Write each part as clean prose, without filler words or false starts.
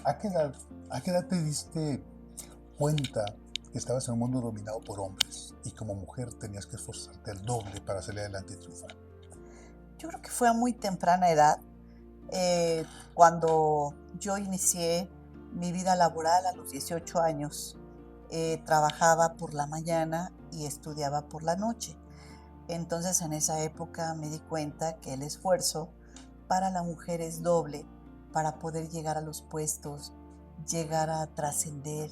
¿A qué edad, a qué edad te diste cuenta que estabas en un mundo dominado por hombres y como mujer tenías que esforzarte el doble para salir adelante y triunfar? Yo creo que fue a muy temprana edad, cuando yo inicié mi vida laboral a los 18 años. Trabajaba por la mañana y estudiaba por la noche. Entonces, en esa época me di cuenta que el esfuerzo para la mujer es doble para poder llegar a los puestos, llegar a trascender,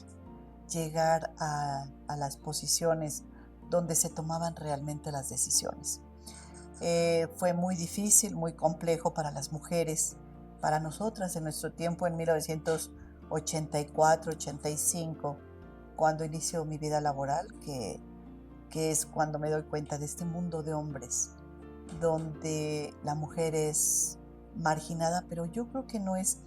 llegar a las posiciones donde se tomaban realmente las decisiones. Fue muy difícil, muy complejo para las mujeres, para nosotras en nuestro tiempo en 1984, 85, cuando inició mi vida laboral, que es cuando me doy cuenta de este mundo de hombres, donde la mujer es marginada, pero yo creo que no es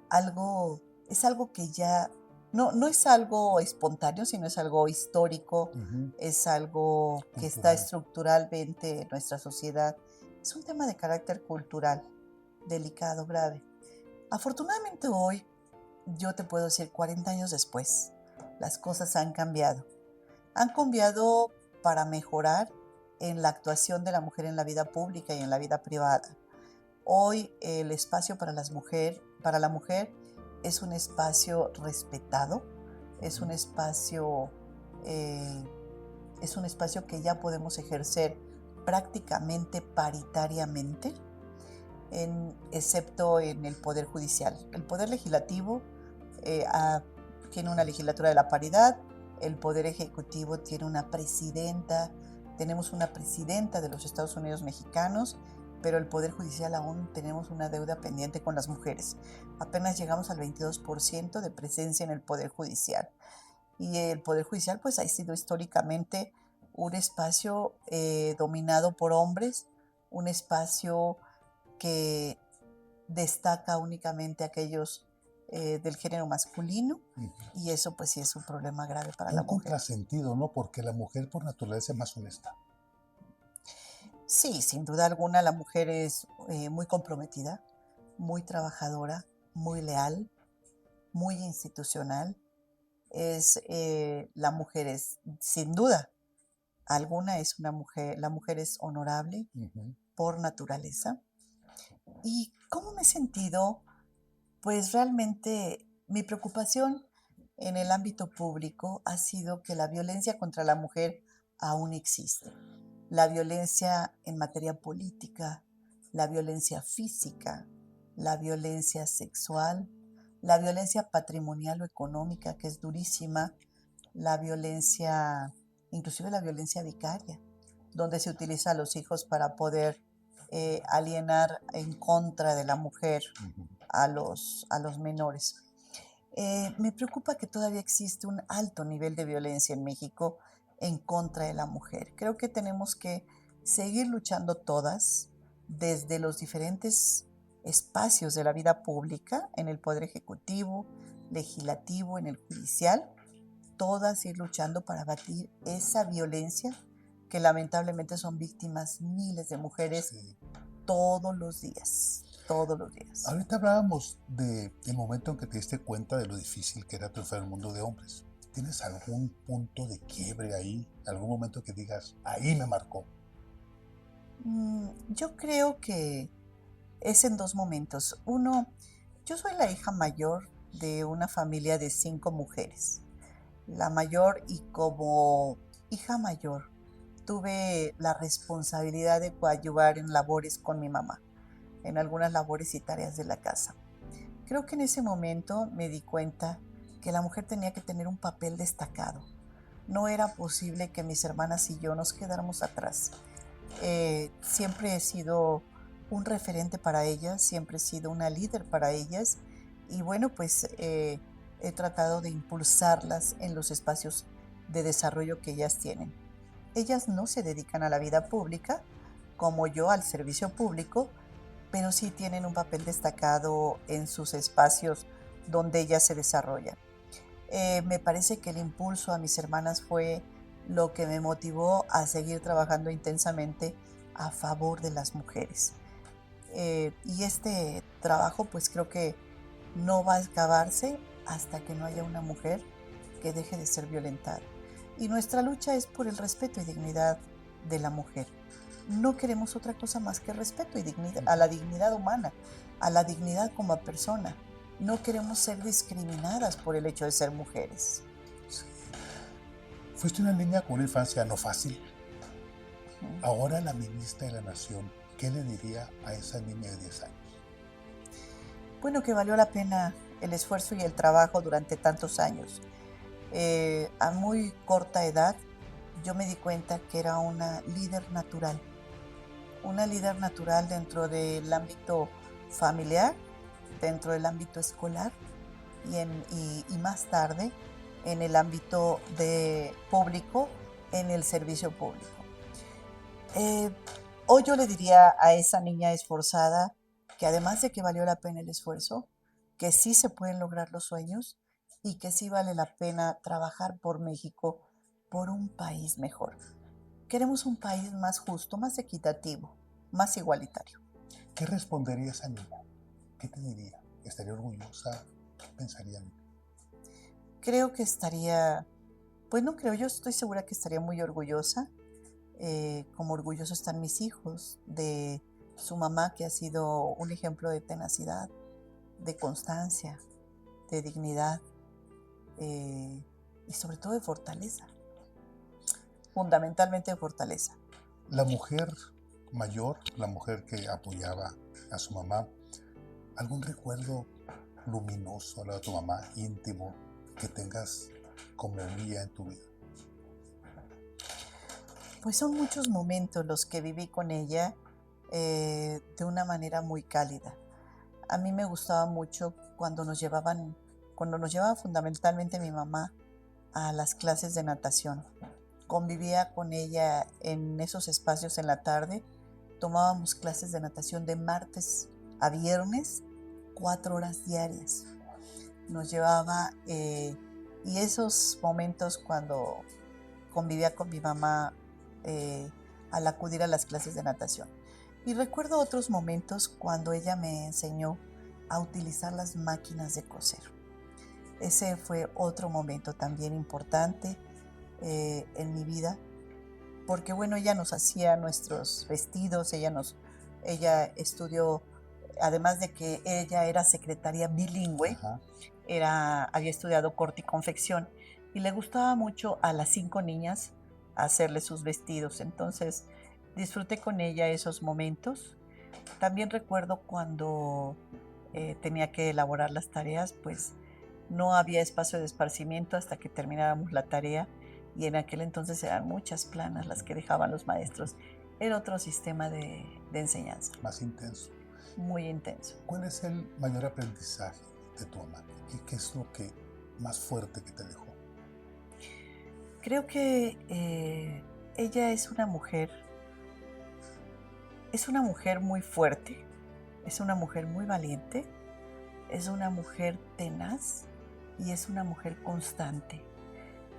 algo, es algo que ya, no es algo espontáneo, sino es algo histórico, Ujú. es algo que está Cultural. estructuralmente en nuestra sociedad. Es un tema de carácter cultural, delicado, grave. Afortunadamente hoy, yo te puedo decir, 40 años después, las cosas han cambiado. Han cambiado para mejorar en la actuación de la mujer en la vida pública y en la vida privada. Hoy el espacio para la mujer es un espacio respetado, es un Ujú. espacio, eh, es un espacio que ya podemos ejercer prácticamente paritariamente, excepto en el Poder Judicial. El Poder Legislativo tiene una legislatura de la paridad, el Poder Ejecutivo tiene una presidenta, tenemos una presidenta de los Estados Unidos mexicanos, pero el Poder Judicial aún tenemos una deuda pendiente con las mujeres. Apenas llegamos al 22% de presencia en el Poder Judicial. Y el Poder Judicial pues ha sido históricamente un espacio dominado por hombres, un espacio que destaca únicamente a aquellos del género masculino, Ujú. y eso pues sí es un problema grave para la Un mujer. contrasentido, ¿no? Porque la mujer por naturaleza es más honesta. Sí, sin duda alguna la mujer es muy comprometida, muy trabajadora, muy leal, muy institucional. La mujer es, sin duda alguna, es una mujer, la mujer es honorable Ujú. por naturaleza. ¿Y cómo me he sentido? Pues realmente mi preocupación en el ámbito público ha sido que la violencia contra la mujer aún existe. La violencia en materia política, la violencia física, la violencia sexual, la violencia patrimonial o económica, que es durísima, la violencia, inclusive la violencia vicaria, donde se utiliza a los hijos para poder alienar en contra de la mujer Ujú. a los menores. Me preocupa que todavía existe un alto nivel de violencia en México en contra de la mujer. Creo que tenemos que seguir luchando todas desde los diferentes espacios de la vida pública, en el poder ejecutivo, legislativo, en el judicial, todas ir luchando para abatir esa violencia que lamentablemente son víctimas miles de mujeres Sí. todos los días, todos los días. Ahorita hablábamos del momento en que te diste cuenta de lo difícil que era triunfar en el mundo de hombres. ¿Tienes algún punto de quiebre ahí? ¿Algún momento que digas, ahí me marcó? Yo creo que es en dos momentos. Uno, yo soy la hija mayor de una familia de 5 mujeres. La mayor, y como hija mayor tuve la responsabilidad de coadyuvar en labores con mi mamá, en algunas labores y tareas de la casa. Creo que en ese momento me di cuenta que la mujer tenía que tener un papel destacado. No era posible que mis hermanas y yo nos quedáramos atrás. Siempre he sido un referente para ellas, siempre he sido una líder para ellas, y bueno, pues he tratado de impulsarlas en los espacios de desarrollo que ellas tienen. Ellas no se dedican a la vida pública como yo al servicio público, pero sí tienen un papel destacado en sus espacios donde ellas se desarrollan. Me parece que el impulso a mis hermanas fue lo que me motivó a seguir trabajando intensamente a favor de las mujeres. Y este trabajo, pues creo que no va a acabarse hasta que no haya una mujer que deje de ser violentada. Y nuestra lucha es por el respeto y dignidad de la mujer. No queremos otra cosa más que respeto y dignidad, a la dignidad humana, a la dignidad como persona. No queremos ser discriminadas por el hecho de ser mujeres. Sí. Fuiste una niña con una infancia no fácil. Ahora la ministra de la Nación, ¿qué le diría a esa niña de 10 años? Bueno, que valió la pena el esfuerzo y el trabajo durante tantos años. A muy corta edad yo me di cuenta que era una líder natural dentro del ámbito familiar, dentro del ámbito escolar y más tarde en el ámbito público, en el servicio público. Eh, Hoy yo le diría a esa niña esforzada que además de que valió la pena el esfuerzo, que sí se pueden lograr los sueños y que sí vale la pena trabajar por México, por un país mejor. Queremos un país más justo, más equitativo, más igualitario. ¿Qué respondería esa niña? ¿Qué te diría? ¿Estaría orgullosa? ¿Qué pensaría en ti? Creo que estaría, pues no creo, yo estoy segura que estaría muy orgullosa, como orgullosos están mis hijos de su mamá, que ha sido un ejemplo de tenacidad, de constancia, de dignidad y sobre todo de fortaleza, fundamentalmente de fortaleza. La mujer mayor, la mujer que apoyaba a su mamá, ¿algún recuerdo luminoso al lado de tu mamá, íntimo, que tengas como guía en tu vida? Pues son muchos momentos los que viví con ella de una manera muy cálida. A mí me gustaba mucho cuando nos llevaba fundamentalmente mi mamá a las clases de natación. Convivía con ella en esos espacios en la tarde. Tomábamos clases de natación de martes a viernes, 4 horas diarias. Nos llevaba y esos momentos cuando convivía con mi mamá al acudir a las clases de natación. Y recuerdo otros momentos cuando ella me enseñó a utilizar las máquinas de coser. Ese fue otro momento también importante en mi vida, porque bueno, ella nos hacía nuestros vestidos, ella estudió, además de que ella era secretaria bilingüe, Ajá. había estudiado corte y confección y le gustaba mucho a las 5 niñas hacerle sus vestidos. Entonces disfruté con ella esos momentos. También recuerdo cuando tenía que elaborar las tareas, pues no había espacio de esparcimiento hasta que termináramos la tarea y en aquel entonces eran muchas planas las que dejaban los maestros. Era otro sistema de enseñanza, Más intenso. muy intenso. ¿Cuál es el mayor aprendizaje de tu mamá? ¿Qué es lo que más fuerte que te dejó? Creo que ella es una mujer muy fuerte, es una mujer muy valiente, es una mujer tenaz y es una mujer constante.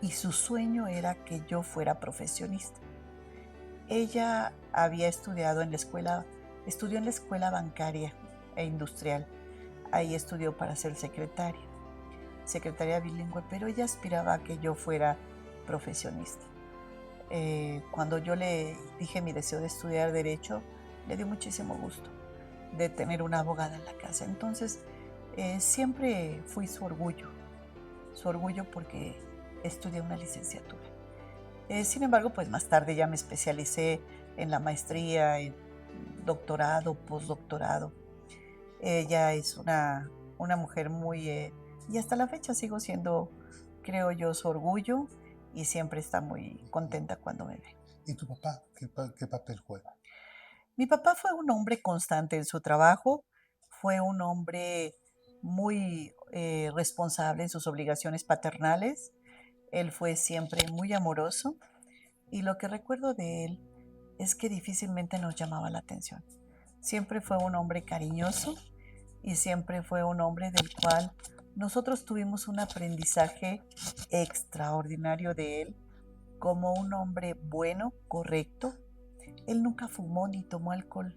Y su sueño era que yo fuera profesionista. Ella había estudiado estudió en la escuela bancaria e industrial. Ahí estudió para ser secretaria bilingüe, pero ella aspiraba a que yo fuera profesionista. Cuando yo le dije mi deseo de estudiar derecho, le dio muchísimo gusto de tener una abogada en la casa. Entonces, siempre fui su orgullo porque estudié una licenciatura. Sin embargo, pues más tarde ya me especialicé en la maestría, en doctorado, postdoctorado. Ella es una mujer y hasta la fecha sigo siendo, creo yo, su orgullo y siempre está muy contenta cuando me ve. ¿Y tu papá? ¿Qué papel juega? Mi papá fue un hombre constante en su trabajo, fue un hombre muy responsable en sus obligaciones paternales, él fue siempre muy amoroso y lo que recuerdo de él es que difícilmente nos llamaba la atención. Siempre fue un hombre cariñoso y siempre fue un hombre del cual nosotros tuvimos un aprendizaje extraordinario de él como un hombre bueno, correcto. Él nunca fumó ni tomó alcohol.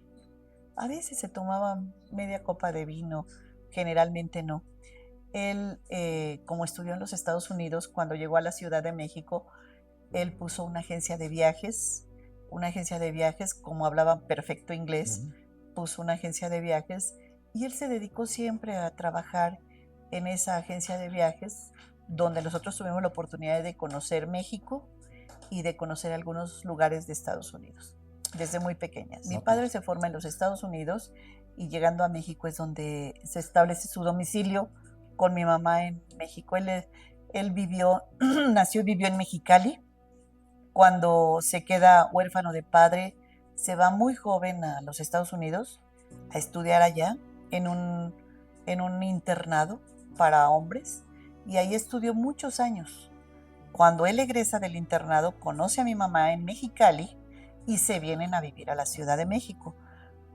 A veces se tomaba media copa de vino, generalmente no. Él, como estudió en los Estados Unidos, cuando llegó a la Ciudad de México, él puso una agencia de viajes, como hablaba perfecto inglés, Ujú. puso una agencia de viajes y él se dedicó siempre a trabajar en esa agencia de viajes, donde nosotros tuvimos la oportunidad de conocer México y de conocer algunos lugares de Estados Unidos, desde muy pequeña. Mi No, padre pues, se forma en los Estados Unidos y llegando a México es donde se establece su domicilio con mi mamá en México. Él vivió, nació y vivió en Mexicali. Cuando se queda huérfano de padre, se va muy joven a los Estados Unidos a estudiar allá en en un internado para hombres y ahí estudió muchos años. Cuando él egresa del internado, conoce a mi mamá en Mexicali y se vienen a vivir a la Ciudad de México,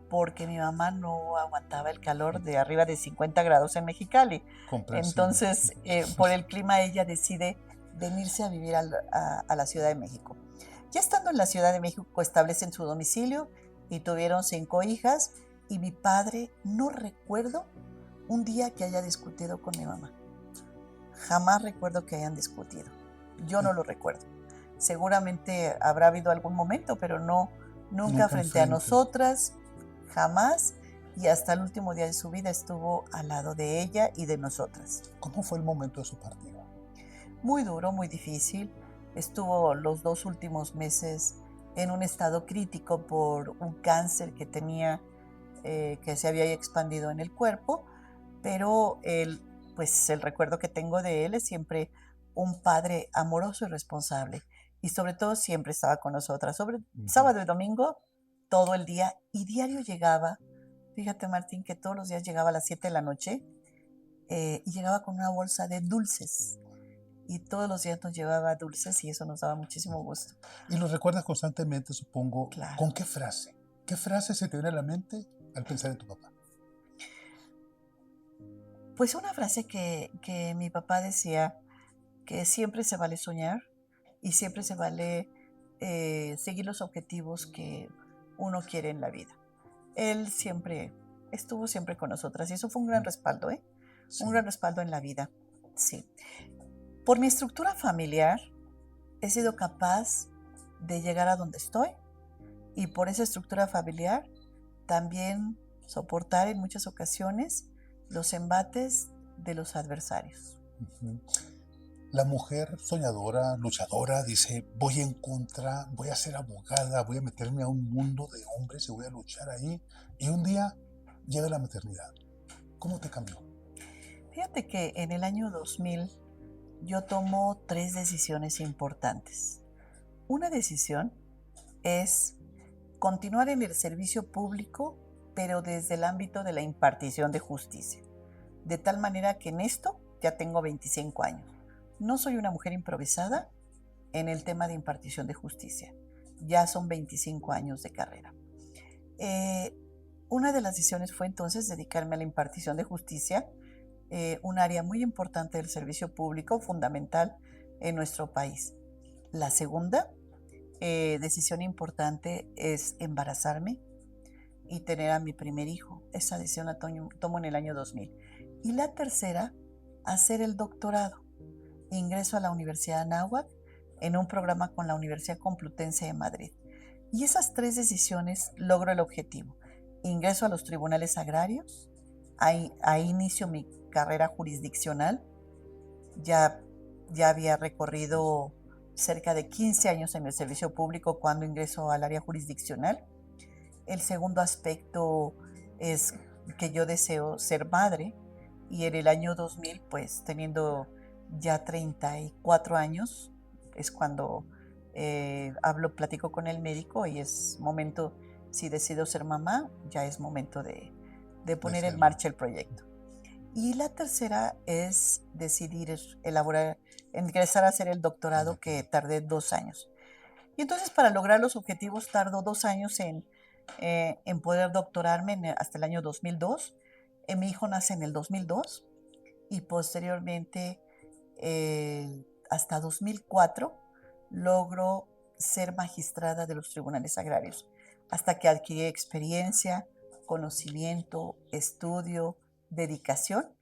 porque mi mamá no aguantaba el calor de arriba de 50 grados en Mexicali. comprensible. Entonces, por el clima, ella decide venirse a vivir a la Ciudad de México. Ya estando en la Ciudad de México, establecen su domicilio y tuvieron 5 hijas. Y mi padre, no recuerdo un día que haya discutido con mi mamá. Jamás recuerdo que hayan discutido. Yo no Y lo recuerdo. Seguramente habrá habido algún momento, pero no, nunca nunca frente a enfrente. nosotras, jamás. Y hasta el último día de su vida estuvo al lado de ella y de nosotras. ¿Cómo fue el momento de su partida? Muy duro, muy difícil. Estuvo los 2 últimos meses en un estado crítico por un cáncer que tenía, que se había expandido en el cuerpo, pero pues el recuerdo que tengo de él es siempre un padre amoroso y responsable. Y sobre todo siempre estaba con nosotras, sobre Ujú. sábado y domingo, todo el día. Y diario llegaba, fíjate Martín, que todos los días llegaba a las 7 de la noche y llegaba con una bolsa de dulces. Y todos los días nos llevaba dulces y eso nos daba muchísimo gusto. Y lo recuerdas constantemente, supongo. Claro. ¿Con qué frase? ¿Qué frase se te viene a la mente al pensar en tu papá? Pues una frase que mi papá decía, que siempre se vale soñar y siempre se vale seguir los objetivos que uno quiere en la vida. Él siempre estuvo siempre con nosotras y eso fue un gran Mm, respaldo, ¿eh? Un sí. gran respaldo en la vida, sí. Por mi estructura familiar he sido capaz de llegar a donde estoy y por esa estructura familiar también soportar en muchas ocasiones los embates de los adversarios. Ujú. La mujer soñadora, luchadora, dice, voy en contra, voy a ser abogada, voy a meterme a un mundo de hombres y voy a luchar ahí. Y un día llega la maternidad. ¿Cómo te cambió? Fíjate que en el año 2000 yo tomo 3 decisiones importantes. Una decisión es continuar en el servicio público, pero desde el ámbito de la impartición de justicia. De tal manera que en esto ya tengo 25 años. No soy una mujer improvisada en el tema de impartición de justicia. Ya son 25 años de carrera. Eh, una de las decisiones fue entonces dedicarme a la impartición de justicia, un área muy importante del servicio público, fundamental en nuestro país. La segunda decisión importante es embarazarme y tener a mi primer hijo. Esa decisión la tomo en el año 2000. Y la tercera, hacer el doctorado. Ingreso a la Universidad de Anáhuac en un programa con la Universidad Complutense de Madrid. Y esas 3 decisiones logro el objetivo. Ingreso a los tribunales agrarios, ahí inicio mi carrera jurisdiccional, ya, ya había recorrido cerca de 15 años en el servicio público cuando ingreso al área jurisdiccional. El segundo aspecto es que yo deseo ser madre y en el año 2000, pues teniendo ya 34 años, es cuando platico con el médico y es momento, si decido ser mamá, ya es momento de De poner en serlo. marcha el proyecto. Y la tercera es decidir ingresar a hacer el doctorado que tardé 2 años. Y entonces para lograr los objetivos tardo 2 años en poder doctorarme hasta el año 2002. Mi hijo nace en el 2002 y posteriormente hasta 2004 logro ser magistrada de los tribunales agrarios, hasta que adquirí experiencia, conocimiento, estudio, dedicación,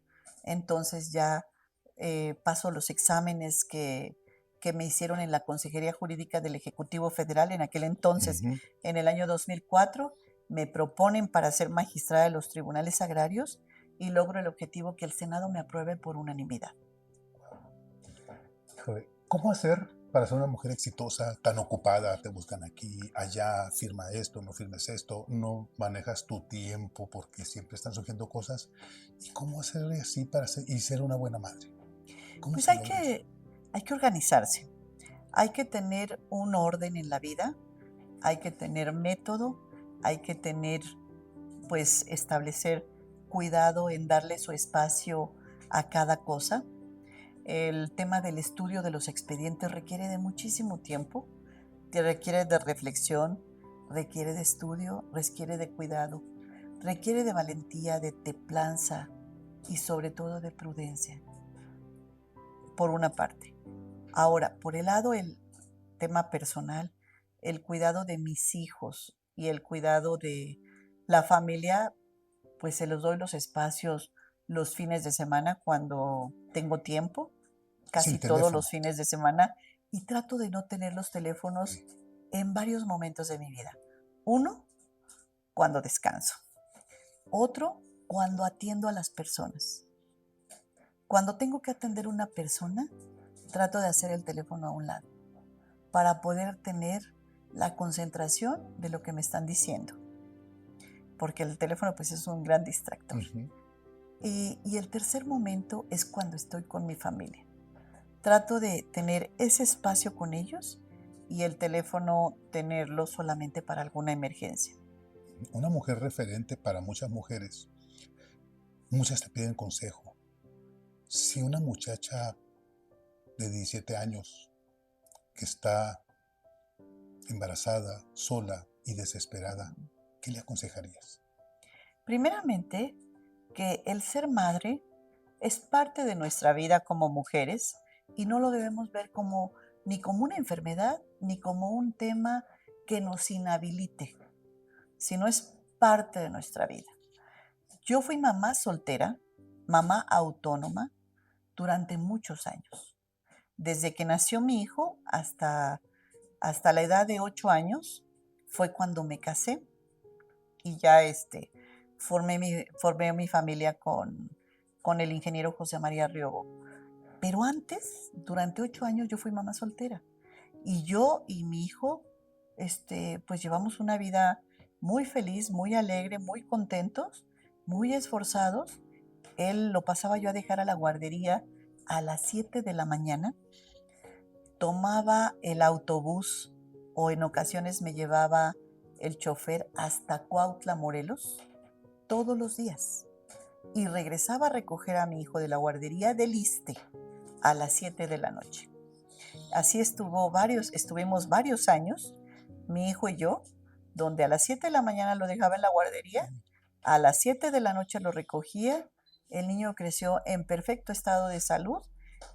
entonces ya paso los exámenes que me hicieron en la Consejería Jurídica del Ejecutivo Federal en aquel entonces, Ujú. en el año 2004, me proponen para ser magistrada de los tribunales agrarios y logro el objetivo que el Senado me apruebe por unanimidad. Híjole, ¿cómo hacer para ser una mujer exitosa, tan ocupada? Te buscan aquí, allá, firma esto, no firmes esto, no manejas tu tiempo porque siempre están surgiendo cosas. ¿Y cómo hacerle así para ser una buena madre? ¿Cómo Pues se logra eso? hay que organizarse, hay que tener un orden en la vida, hay que tener método, hay que tener, pues, establecer cuidado en darle su espacio a cada cosa. El tema del estudio de los expedientes requiere de muchísimo tiempo, que requiere de reflexión, requiere de estudio, requiere de cuidado, requiere de valentía, de templanza y sobre todo de prudencia, por una parte. Ahora, por el lado, el tema personal, el cuidado de mis hijos y el cuidado de la familia, pues se los doy los espacios los fines de semana cuando tengo tiempo, Sin casi todos teléfono. los fines de semana, y trato de no tener los teléfonos en varios momentos de mi vida. Uno, cuando descanso. Otro, cuando atiendo a las personas. Cuando tengo que atender a una persona, trato de hacer el teléfono a un lado para poder tener la concentración de lo que me están diciendo, porque el teléfono pues es un gran distractor. Ujú. Y el tercer momento es cuando estoy con mi familia. Trato de tener ese espacio con ellos y el teléfono tenerlo solamente para alguna emergencia. Una mujer referente para muchas mujeres. Muchas te piden consejo. Si una muchacha de 17 años que está embarazada, sola y desesperada, ¿qué le aconsejarías? Primeramente, que el ser madre es parte de nuestra vida como mujeres y no lo debemos ver como ni como una enfermedad ni como un tema que nos inhabilite, sino es parte de nuestra vida. Yo fui mamá soltera, mamá autónoma durante muchos años. Desde que nació mi hijo hasta la edad de 8 años fue cuando me casé y ya formé mi familia con el ingeniero José María Riobo. Pero antes, durante 8 años, yo fui mamá soltera. Y yo y mi hijo, pues llevamos una vida muy feliz, muy alegre, muy contentos, muy esforzados. Él lo pasaba yo a dejar a la guardería a las 7 de la mañana, tomaba el autobús o en ocasiones me llevaba el chofer hasta Cuautla, Morelos, todos los días. Y regresaba a recoger a mi hijo de la guardería del Iste a las 7 de la noche. Así estuvimos varios años, mi hijo y yo, donde a las 7 de la mañana lo dejaba en la guardería, a las 7 de la noche lo recogía, el niño creció en perfecto estado de salud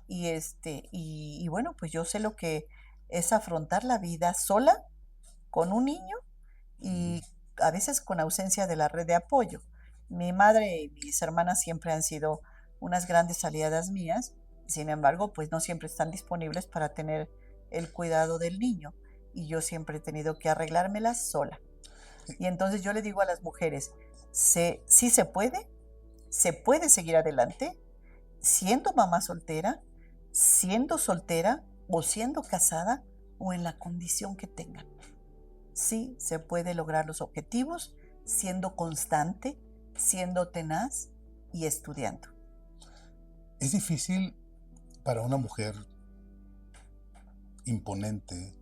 y bueno, pues yo sé lo que es afrontar la vida sola con un niño y a veces con ausencia de la red de apoyo. Mi madre y mis hermanas siempre han sido unas grandes aliadas mías, sin embargo, pues no siempre están disponibles para tener el cuidado del niño y yo siempre he tenido que arreglármelas sola. Y entonces yo le digo a las mujeres, sí se puede seguir adelante siendo mamá soltera, siendo soltera o siendo casada o en la condición que tengan. Sí se puede lograr los objetivos siendo constante, siendo tenaz y estudiando. Es difícil para una mujer imponente,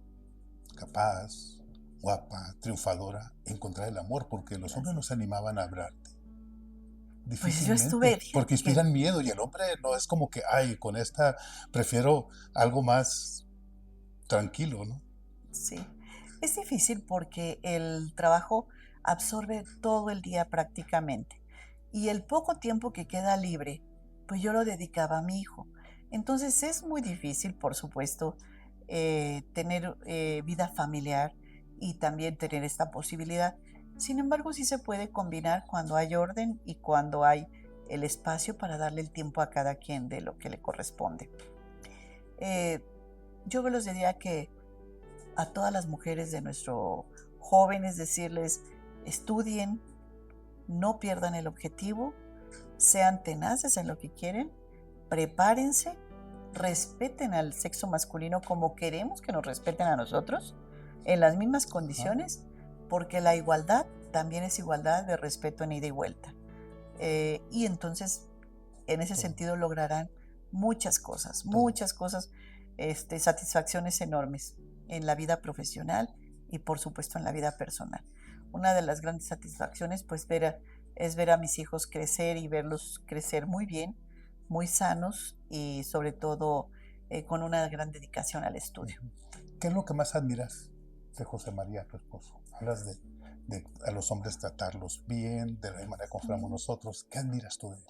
capaz, guapa, triunfadora, encontrar el amor, porque los hombres no se Gracias. animaban a hablarte. Pues yo estuve, Difícilmente, porque fíjate que inspiran miedo y el hombre no es como que, ay, con esta prefiero algo más tranquilo, ¿no? sí, es difícil porque el trabajo absorbe todo el día prácticamente y el poco tiempo que queda libre, pues yo lo dedicaba a mi hijo. Entonces es muy difícil, por supuesto, tener vida familiar y también tener esta posibilidad. Sin embargo, sí se puede combinar cuando hay orden y cuando hay el espacio para darle el tiempo a cada quien de lo que le corresponde. Eh, yo les diría que a todas las mujeres de nuestro jóvenes decirles, estudien, no pierdan el objetivo, sean tenaces en lo que quieren, prepárense, respeten al sexo masculino como queremos que nos respeten a nosotros, en las mismas condiciones, porque la igualdad también es igualdad de respeto en ida y vuelta. Y entonces, en ese sentido, lograrán muchas cosas, satisfacciones enormes en la vida profesional y por supuesto en la vida personal. Una de las grandes satisfacciones pues es ver a mis hijos crecer y verlos crecer muy bien, muy sanos y sobre todo con una gran dedicación al estudio. ¿Qué es lo que más admiras de José María, tu esposo? Hablas de a los hombres tratarlos bien, de la misma manera como fuéramos nosotros. ¿Qué admiras tú de él?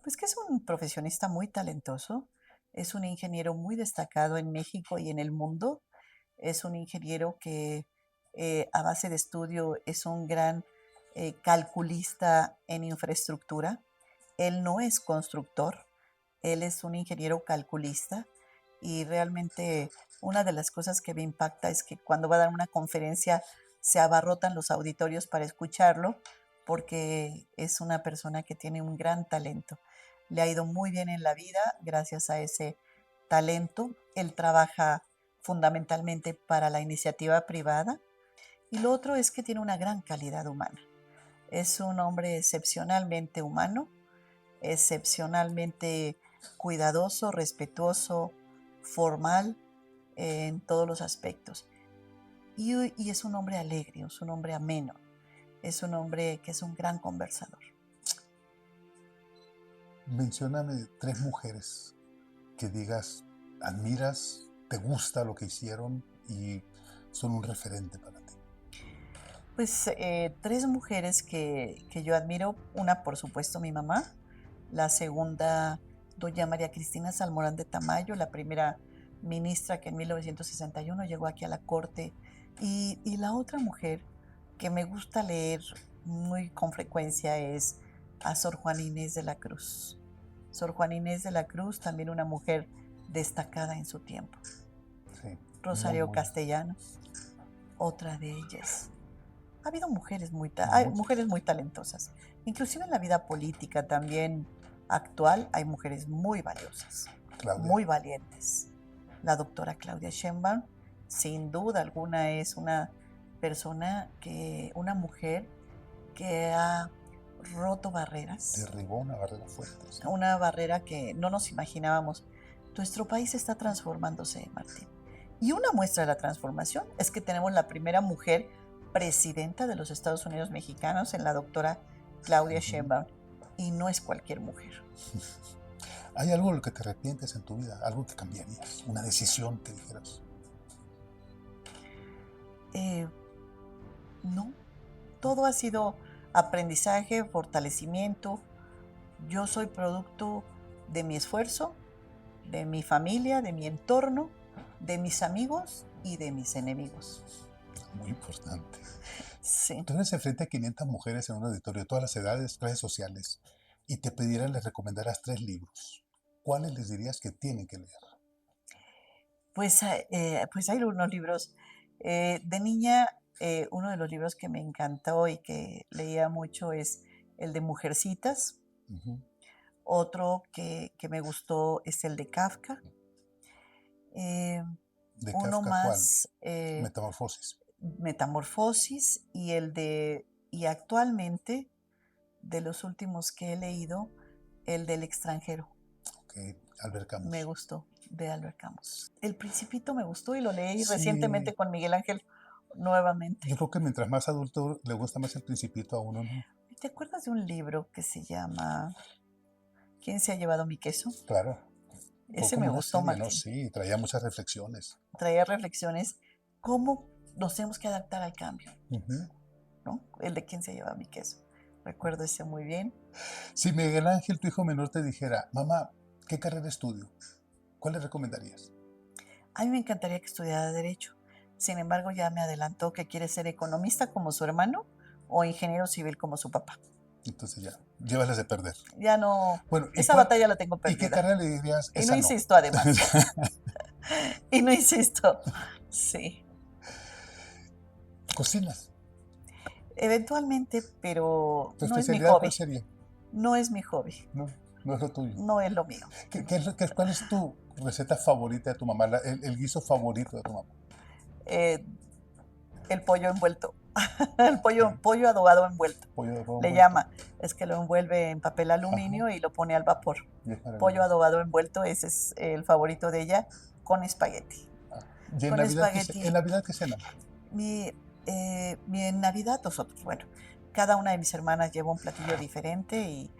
Pues que es un profesionista muy talentoso, es un ingeniero muy destacado en México y en el mundo, es un ingeniero que a base de estudio es un gran calculista en infraestructura. Él no es constructor, él es un ingeniero calculista y realmente una de las cosas que me impacta es que cuando va a dar una conferencia se abarrotan los auditorios para escucharlo porque es una persona que tiene un gran talento. Le ha ido muy bien en la vida gracias a ese talento. Él trabaja fundamentalmente para la iniciativa privada y lo otro es que tiene una gran calidad humana. Es un hombre excepcionalmente humano, excepcionalmente cuidadoso, respetuoso, formal en todos los aspectos. Y es un hombre alegre, es un hombre ameno, es un hombre que es un gran conversador. Mencióname 3 mujeres que digas, admiras, te gusta lo que hicieron y son un referente para ti. Pues 3 mujeres que yo admiro. Una, por supuesto, mi mamá. La segunda, doña María Cristina Salmorán de Tamayo, la primera ministra que en 1961 llegó aquí a la corte. Y la otra mujer que me gusta leer muy con frecuencia es a Sor Juana Inés de la Cruz. Sor Juana Inés de la Cruz, también una mujer destacada en su tiempo. Sí, Rosario Castellanos, otra de ellas. Ha habido hay mujeres muy talentosas. Inclusive en la vida política también actual hay mujeres muy valiosas, Claudia. muy valientes. La doctora Claudia Sheinbaum, sin duda alguna, es una mujer que ha roto barreras. Derribó una barrera fuerte. ¿Sí? Una barrera que no nos imaginábamos. Nuestro país está transformándose, Martín. Y una muestra de la transformación es que tenemos la primera mujer presidenta de los Estados Unidos mexicanos en la doctora Claudia Sheinbaum. Y no es cualquier mujer. ¿Hay algo de lo que te arrepientes en tu vida? ¿Algo que cambiarías? ¿Una decisión que dijeras? No. Todo ha sido aprendizaje, fortalecimiento. Yo soy producto de mi esfuerzo, de mi familia, de mi entorno, de mis amigos y de mis enemigos. Muy importante. Sí. Tú eres enfrente a 500 mujeres en un auditorio de todas las edades, redes sociales, y te pidieran les recomendaras 3 libros. ¿Cuáles les dirías que tienen que leer? Pues hay unos libros. De niña, uno de los libros que me encantó y que leía mucho es el de Mujercitas. Otro que me gustó es el de Kafka. ¿De Uno Kafka más, cuál? Metamorfosis. Metamorfosis, y actualmente, de los últimos que he leído, el del extranjero. Ok, Albert Camus. Me gustó, de Albert Camus. El Principito me gustó y lo leí Sí. recientemente con Miguel Ángel nuevamente. Yo creo que mientras más adulto le gusta más el Principito a uno, ¿no? ¿Te acuerdas de un libro que se llama ¿Quién se ha llevado mi queso? Claro. Ese Como me una gustó, serie, Martín. ¿no? Sí, traía muchas reflexiones. Traía reflexiones, cómo nos tenemos que adaptar al cambio, ¿no? El de ¿Quién se ha llevado mi queso? Recuerdo ese muy bien. Si Miguel Ángel, tu hijo menor, te dijera, mamá, ¿qué carrera estudio? ¿Cuál le recomendarías? A mí me encantaría que estudiara Derecho. Sin embargo, ya me adelantó que quiere ser economista como su hermano o ingeniero civil como su papá. Entonces ya, Llévalas de perder. Ya no, Bueno, esa batalla la tengo ¿y qué perdida. carrera le dirías? Y no Esa no. insisto además. Y no insisto. Sí. ¿Cocinas? Eventualmente, pero ¿Tu no es mi especialidad cuál hobby. sería? No es mi hobby. No, no es lo tuyo. No es lo mío. ¿Cuál es tu receta favorita de tu mamá? El guiso favorito de tu mamá. Eh, el pollo envuelto. El pollo adobado envuelto. Pollo de rojo Le envuelto. llama. Es que lo envuelve en papel Ajá. aluminio y lo pone al vapor. Y es Pollo maravilloso. adobado envuelto, ese es el favorito de ella, con espagueti. Ah, ¿y en Con Navidad en espagueti. Navidad qué cenan? En Navidad nosotros, bueno, cada una de mis hermanas lleva un platillo diferente y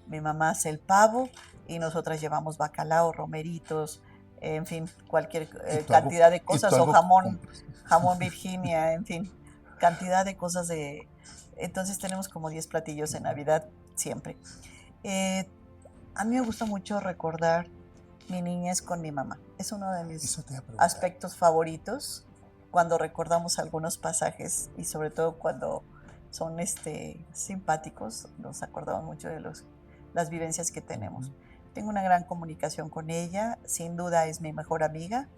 mi mamá hace el pavo y nosotras llevamos bacalao, romeritos, en fin, cualquier cantidad de Y tú cosas o algo jamón, compras. jamón Virginia, en fin, cantidad de cosas de... Entonces tenemos como 10 platillos en Navidad siempre. Eh, a mí me gusta mucho recordar mi niñez con mi mamá. Es uno de mis Eso te iba a preguntar. aspectos favoritos cuando recordamos algunos pasajes y sobre todo cuando son simpáticos, nos acordamos mucho de las vivencias que tenemos. Ujú. Tengo una gran comunicación con ella, sin duda es mi mejor amiga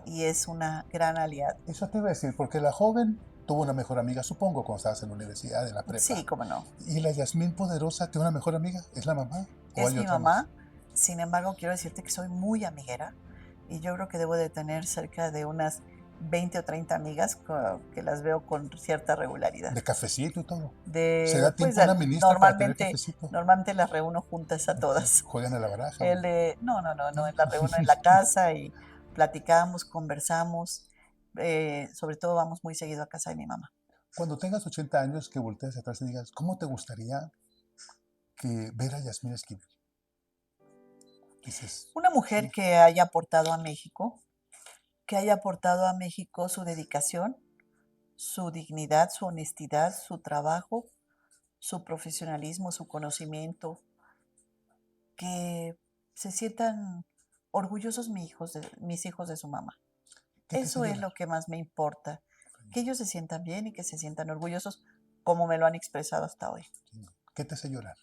y es una gran aliada. Eso te iba a decir, porque la joven tuvo una mejor amiga, supongo, cuando estabas en la universidad, en la Sí, prepa. cómo no. ¿Y la Yasmín poderosa tiene una mejor amiga? ¿Es la mamá? ¿O Es hay mi otra más? mamá, sin embargo, quiero decirte que soy muy amiguera y yo creo que debo de tener cerca de unas 20 o 30 amigas que las veo con cierta regularidad. De cafecito y todo. ¿Se De, da pues tiempo una ministra para tener normalmente, cafecito? normalmente las reúno juntas a todas. ¿Juegan a la baraja? No, ¿No? las reúno en la casa y platicamos, conversamos. Sobre todo vamos muy seguido a casa de mi mamá. Cuando tengas 80 años, que voltees atrás y digas, ¿cómo te gustaría que ver a Yasmín Esquivel? Dices, Una mujer que haya aportado a México, que haya aportado a México su dedicación, su dignidad, su honestidad, su trabajo, su profesionalismo, su conocimiento, que se sientan orgullosos mis hijos de su mamá. ¿qué te hace Eso es llorar? lo que más me importa, que ellos se sientan bien y que se sientan orgullosos como me lo han expresado hasta hoy. ¿Qué te hace llorar?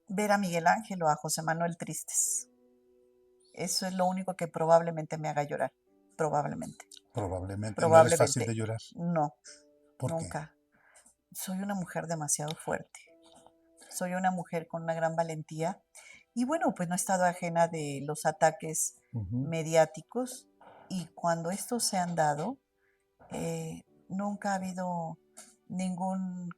Ver a Miguel Ángel o a José Manuel tristes. Eso es lo único que probablemente me haga llorar. Probablemente. Probablemente. ¿No eres fácil de Probablemente. llorar? No, ¿Por qué? nunca. Soy una mujer demasiado fuerte. Soy una mujer con una gran valentía. Y bueno, pues no he estado ajena de los ataques Ujú, mediáticos. Y cuando estos se han dado, nunca ha habido ningún,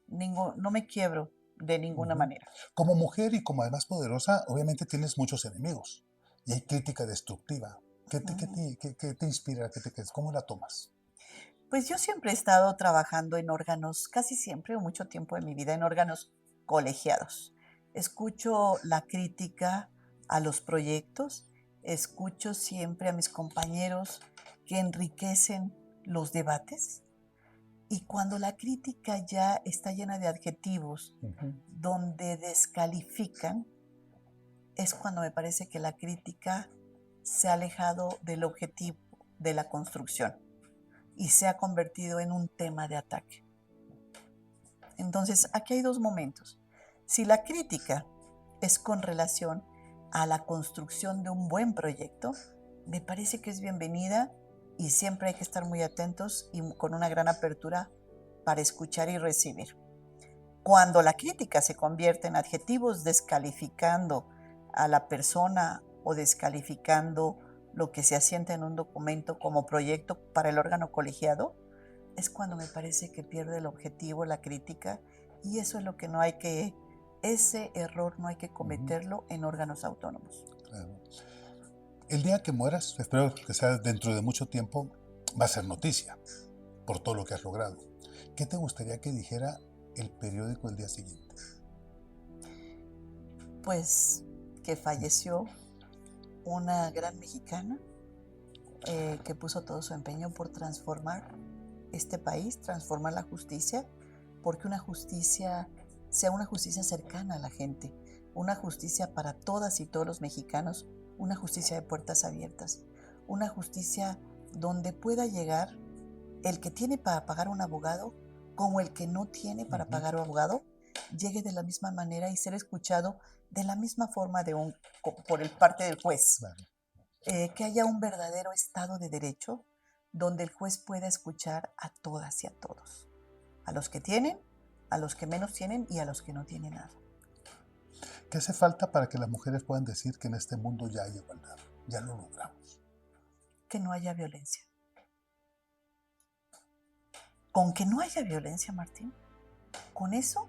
no me quiebro de ninguna ujú. manera. Como mujer y como además poderosa, obviamente tienes muchos enemigos y hay crítica destructiva. Ujú. Qué te inspira? ¿Cómo la tomas? Pues yo siempre he estado trabajando en órganos, casi siempre o mucho tiempo de mi vida, en órganos colegiados. Escucho la crítica a los proyectos, escucho siempre a mis compañeros que enriquecen los debates y cuando la crítica ya está llena de adjetivos Ujú. donde descalifican, es cuando me parece que la crítica se ha alejado del objetivo de la construcción y se ha convertido en un tema de ataque. Entonces, aquí hay dos momentos. Si la crítica es con relación a la construcción de un buen proyecto, me parece que es bienvenida y siempre hay que estar muy atentos y con una gran apertura para escuchar y recibir. Cuando la crítica se convierte en adjetivos descalificando a la persona o descalificando lo que se asienta en un documento como proyecto para el órgano colegiado, es cuando me parece que pierde el objetivo la crítica y eso es lo que no hay que, ese error no hay que Ujú, cometerlo en órganos autónomos. claro. El día que mueras, espero que sea dentro de mucho tiempo, va a ser noticia por todo lo que has logrado. ¿Qué te gustaría que dijera el periódico el día siguiente? Pues que falleció una gran mexicana que puso todo su empeño por transformar este país, transformar la justicia, porque una justicia sea una justicia cercana a la gente, una justicia para todas y todos los mexicanos, una justicia de puertas abiertas, una justicia donde pueda llegar el que tiene para pagar un abogado como el que no tiene para pagar un abogado, llegue de la misma manera y ser escuchado de la misma forma por el parte del juez. Claro. Que haya un verdadero Estado de Derecho donde el juez pueda escuchar a todas y a todos, a los que tienen, a los que menos tienen y a los que no tienen nada. ¿Qué hace falta para que las mujeres puedan decir que en este mundo ya hay igualdad? Ya lo logramos. Que no haya violencia. Con que no haya violencia, Martín, con eso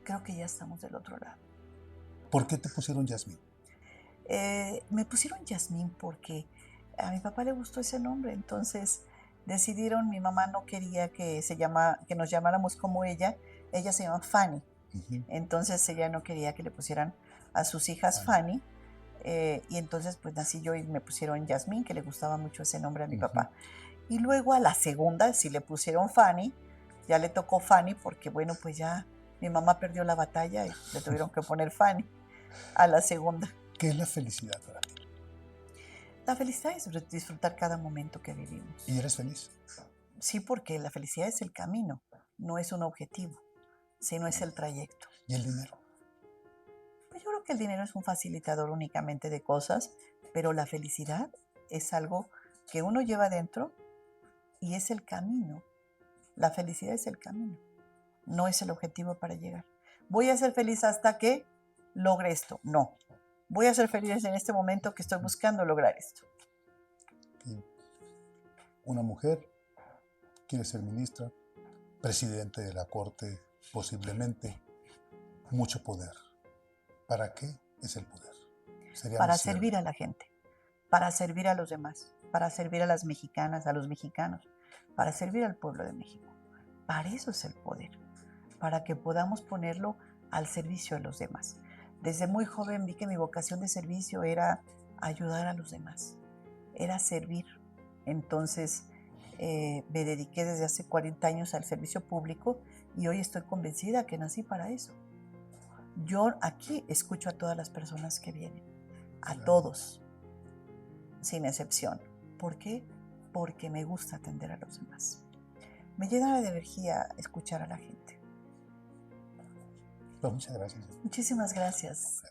creo que ya estamos del otro lado. ¿Por qué te pusieron Yasmín? Me pusieron Yasmín porque a mi papá le gustó ese nombre, entonces decidieron, mi mamá no quería que nos llamáramos como ella se llama Fanny, entonces ella no quería que le pusieran a sus hijas Fanny, y entonces pues nací yo y me pusieron Yasmín, que le gustaba mucho ese nombre a mi papá. Y luego a la segunda, si le pusieron Fanny, ya le tocó Fanny porque bueno, pues ya mi mamá perdió la batalla y le tuvieron que poner Fanny a la segunda. ¿Qué es la felicidad para ti? La felicidad es disfrutar cada momento que vivimos. ¿Y eres feliz? Sí, porque la felicidad es el camino, no es un objetivo, sino es el trayecto. ¿Y el dinero? Pues yo creo que el dinero es un facilitador únicamente de cosas, pero la felicidad es algo que uno lleva dentro y es el camino. La felicidad es el camino, no es el objetivo para llegar. Voy a ser feliz hasta que logre esto. No. Voy a ser feliz en este momento que estoy buscando lograr esto. Una mujer quiere ser ministra, presidente de la Corte, posiblemente, mucho poder. ¿Para qué es el poder? Para servir a la gente, para servir a los demás, para servir a las mexicanas, a los mexicanos, para servir al pueblo de México. Para eso es el poder, para que podamos ponerlo al servicio de los demás. Desde muy joven vi que mi vocación de servicio era ayudar a los demás, era servir. Entonces me dediqué desde hace 40 años al servicio público y hoy estoy convencida que nací para eso. Yo aquí escucho a todas las personas que vienen, a todos, sin excepción. ¿Por qué? Porque me gusta atender a los demás. Me llena de energía escuchar a la gente. Pues muchas gracias. Muchísimas gracias.